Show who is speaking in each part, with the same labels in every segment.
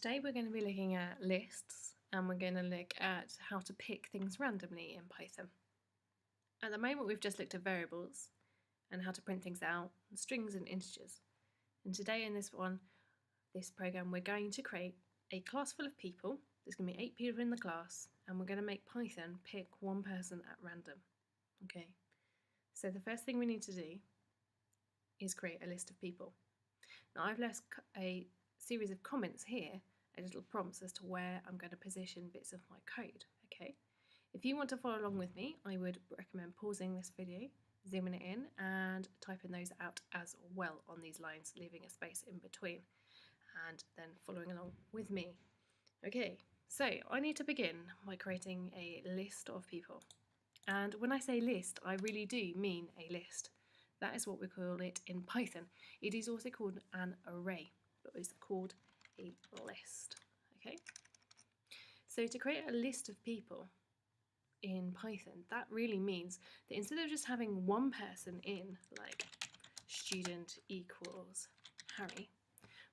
Speaker 1: Today we're going to be looking at lists and we're going to look at how to pick things randomly in Python. At the moment we've just looked at variables and how to print things out, and strings and integers. And today in this program, we're going to create a class full of people. There's going to be 8 people in the class and we're going to make Python pick one person at random. Okay, so the first thing we need to do is create a list of people. Now I've left a series of comments here, a little prompts as to where I'm going to position bits of my code. Okay, if you want to follow along with me, I would recommend pausing this video, zooming it in and typing those out as well on these lines, leaving a space in between and then following along with me. Okay, so I need to begin by creating a list of people, and when I say list I really do mean a list. That is what we call it in Python. It is also called an array, but it's called a list. Okay, so to create a list of people in Python, that really means that instead of just having one person in, like student equals Harry,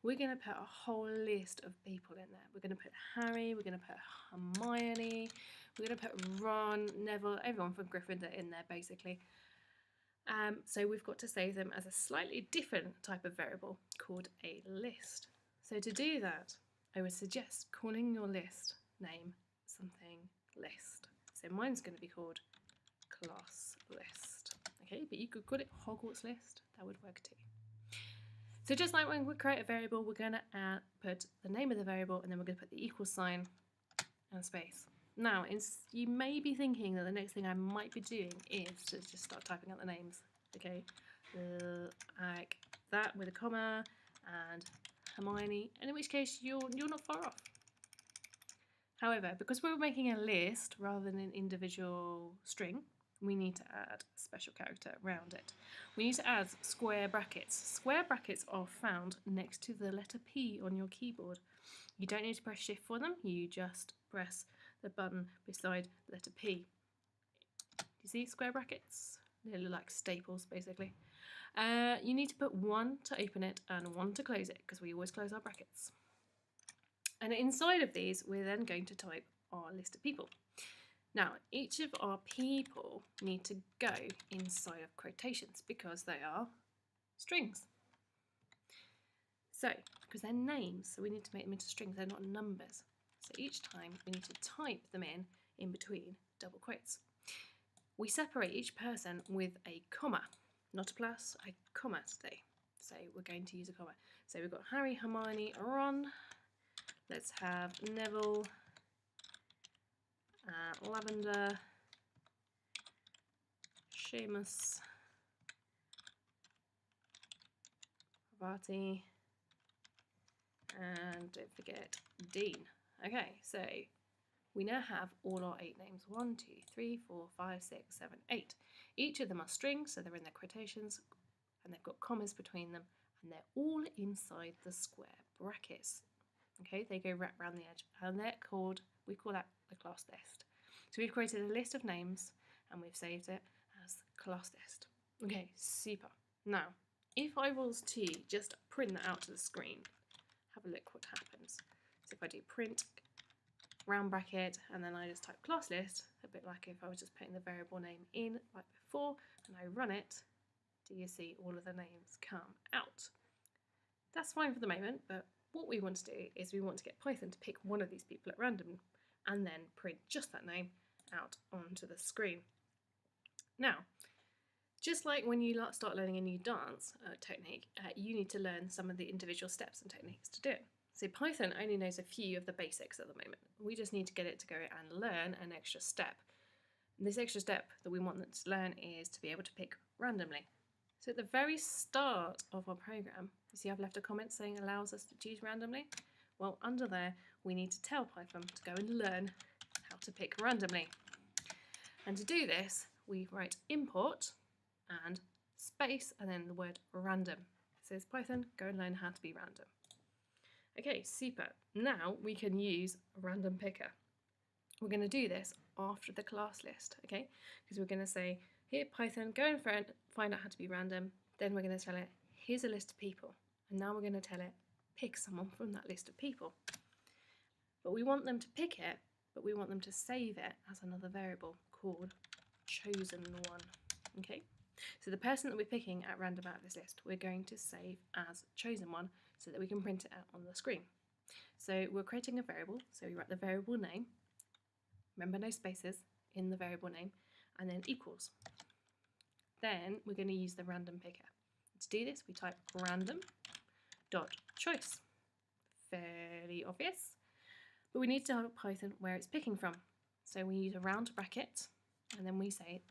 Speaker 1: we're going to put a whole list of people in there. We're going to put Harry, we're going to put Hermione, we're going to put Ron, Neville, everyone from Gryffindor in there basically. So we've got to save them as a slightly different type of variable called a list. So to do that, I would suggest calling your list name something list. So mine's going to be called class list. Okay, but you could call it Hogwarts list, that would work too. So just like when we create a variable, we're going to put the name of the variable and then we're going to put the equal sign and a space. Now, you may be thinking that the next thing I might be doing is to just start typing out the names, okay? Like that with a comma and Hermione, and in which case you're not far off. However, because we're making a list rather than an individual string, we need to add a special character around it. We need to add square brackets. Square brackets are found next to the letter P on your keyboard. You don't need to press shift for them, you just press the button beside the letter P. Do you see square brackets? They look like staples basically. You need to put 1 to open it and 1 to close it, because we always close our brackets. And inside of these we're then going to type our list of people. Now each of our people need to go inside of quotations because they are strings. So, because they're names, so we need to make them into strings, they're not numbers. So each time we need to type them in between double quotes. We separate each person with a comma, not a plus, a comma today. So we're going to use a comma. So we've got Harry, Hermione, Ron. Let's have Neville, Lavender, Seamus, Varty, and don't forget Dean. Okay, so we now have all our 8 names. 1, 2, 3, 4, 5, 6, 7, 8. Each of them are strings, so they're in their quotations, and they've got commas between them, and they're all inside the square brackets. Okay, they go right around the edge, and they're called, we call that the class list. So we've created a list of names, and we've saved it as class list. Okay, super. Now, if I was to just print that out to the screen, have a look what happens. So if I do print round bracket and then I just type class list, a bit like if I was just putting the variable name in like before, and I run it, do you see all of the names come out? That's fine for the moment, but what we want to do is we want to get Python to pick one of these people at random and then print just that name out onto the screen. Now, just like when you start learning a new dance technique, you need to learn some of the individual steps and techniques to do it. So Python only knows a few of the basics at the moment. We just need to get it to go and learn an extra step. And this extra step that we want it to learn is to be able to pick randomly. So at the very start of our program, you see I've left a comment saying allows us to choose randomly. Well, under there, we need to tell Python to go and learn how to pick randomly. And to do this, we write import and space and then the word random. It says Python, go and learn how to be random. Okay, super. Now we can use a random picker. We're going to do this after the class list, okay? Because we're going to say, here Python, go and find out how to be random. Then we're going to tell it, here's a list of people. And now we're going to tell it, pick someone from that list of people. but we want them to pick it, but we want them to save it as another variable called chosen one. Okay, so the person that we're picking at random out of this list, we're going to save as chosen one so that we can print it out on the screen. So we're creating a variable, so we write the variable name, remember no spaces in the variable name, and then equals. Then we're going to use the random picker. To do this, we type random dot choice. Fairly obvious, but we need to tell Python where it's picking from. So we use a round bracket, and then we say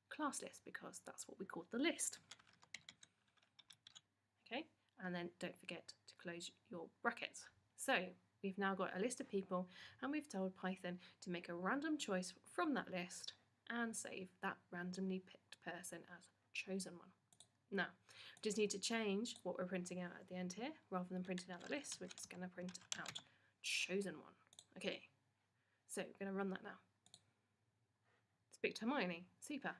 Speaker 1: class list because that's what we call the list. Okay, and then don't forget to close your brackets. So we've now got a list of people, and we've told Python to make a random choice from that list and save that randomly picked person as chosen one. Now, we just need to change what we're printing out at the end here. Rather than printing out the list, we're just going to print out chosen one. Okay, so we're going to run that now. It's picked Hermione, super.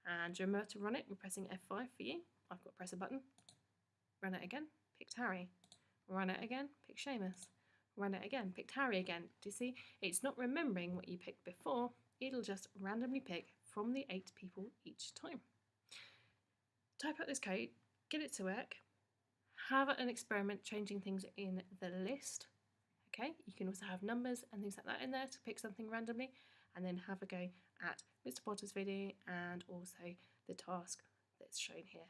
Speaker 1: And remember to run it, we're pressing F5 for you. I've got to press a button. Run it again, picked Harry. Run it again, pick Seamus. Run it again, picked Harry again. Do you see? It's not remembering what you picked before. It'll just randomly pick from the 8 people each time. Type out this code, get it to work, have an experiment changing things in the list. Okay, you can also have numbers and things like that in there to pick something randomly, and then have a go at Mr. Potter's video and also the task that's shown here.